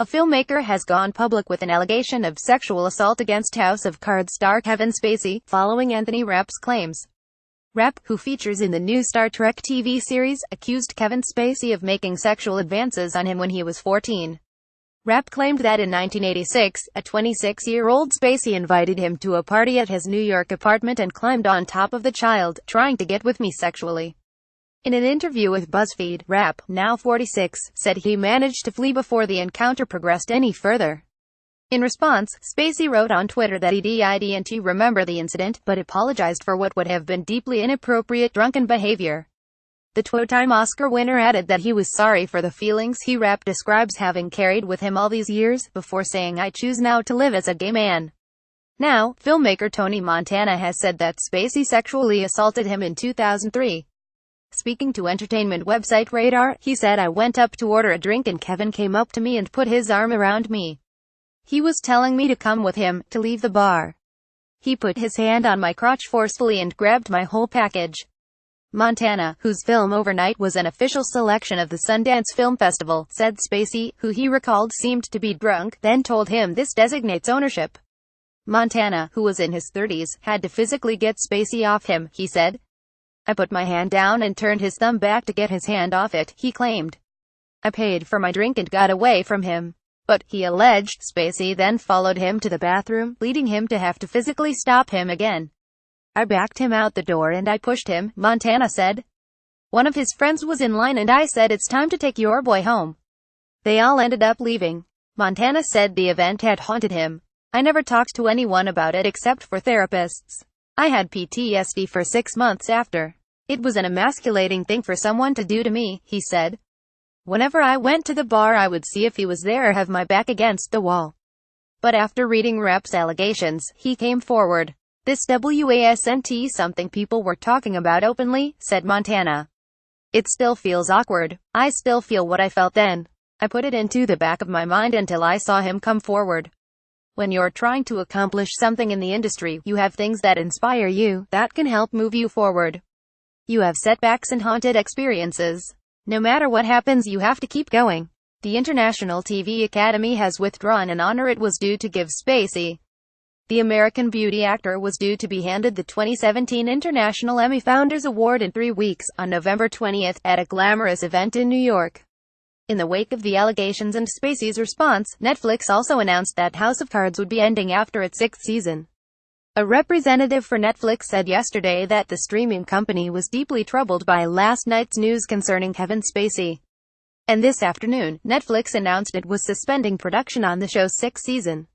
A filmmaker has gone public with an allegation of sexual assault against House of Cards star Kevin Spacey, following Anthony Rapp's claims. Rapp, who features in the new Star Trek TV series, accused Kevin Spacey of making sexual advances on him when he was 14. Rapp claimed that in 1986, a 26-year-old Spacey invited him to a party at his New York apartment and climbed on top of the child, trying to get with me sexually. In an interview with BuzzFeed, Rapp, now 46, said he managed to flee before the encounter progressed any further. In response, Spacey wrote on Twitter that he didn't remember the incident, but apologized for what would have been deeply inappropriate drunken behavior. The two-time Oscar winner added that he was sorry for the feelings Rapp describes having carried with him all these years, before saying, "I choose now to live as a gay man." Now, filmmaker Tony Montana has said that Spacey sexually assaulted him in 2003. Speaking to entertainment website Radar, he said, "I went up to order a drink and Kevin came up to me and put his arm around me. He was telling me to come with him, to leave the bar. He put his hand on my crotch forcefully and grabbed my whole package." Montana, whose film Overnight was an official selection of the Sundance Film Festival, said Spacey, who he recalled seemed to be drunk, then told him this designates ownership. Montana, who was in his 30s, had to physically get Spacey off him, he said. "I put my hand down and turned his thumb back to get his hand off it," he claimed. "I paid for my drink and got away from him." But, he alleged, Spacey then followed him to the bathroom, leading him to have to physically stop him again. "I backed him out the door and I pushed him," Montana said. "One of his friends was in line and I said, 'It's time to take your boy home.' They all ended up leaving." Montana said the event had haunted him. "I never talked to anyone about it except for therapists. I had PTSD for 6 months after. It was an emasculating thing for someone to do to me," he said. "Whenever I went to the bar I would see if he was there or have my back against the wall." But after reading Rapp's allegations, he came forward. "This wasn't something people were talking about openly," said Montana. "It still feels awkward. I still feel what I felt then. I put it into the back of my mind until I saw him come forward." When you're trying to accomplish something in the industry, you have things that inspire you, that can help move you forward. You have setbacks and haunted experiences. No matter what happens, you have to keep going. The International TV Academy has withdrawn an honor it was due to give Spacey. The American Beauty actor was due to be handed the 2017 International Emmy Founders Award in 3 weeks, on November 20, at a glamorous event in New York. In the wake of the allegations and Spacey's response, Netflix also announced that House of Cards would be ending after its 6th season. A representative for Netflix said yesterday that the streaming company was deeply troubled by last night's news concerning Kevin Spacey. And this afternoon, Netflix announced it was suspending production on the show's 6th season.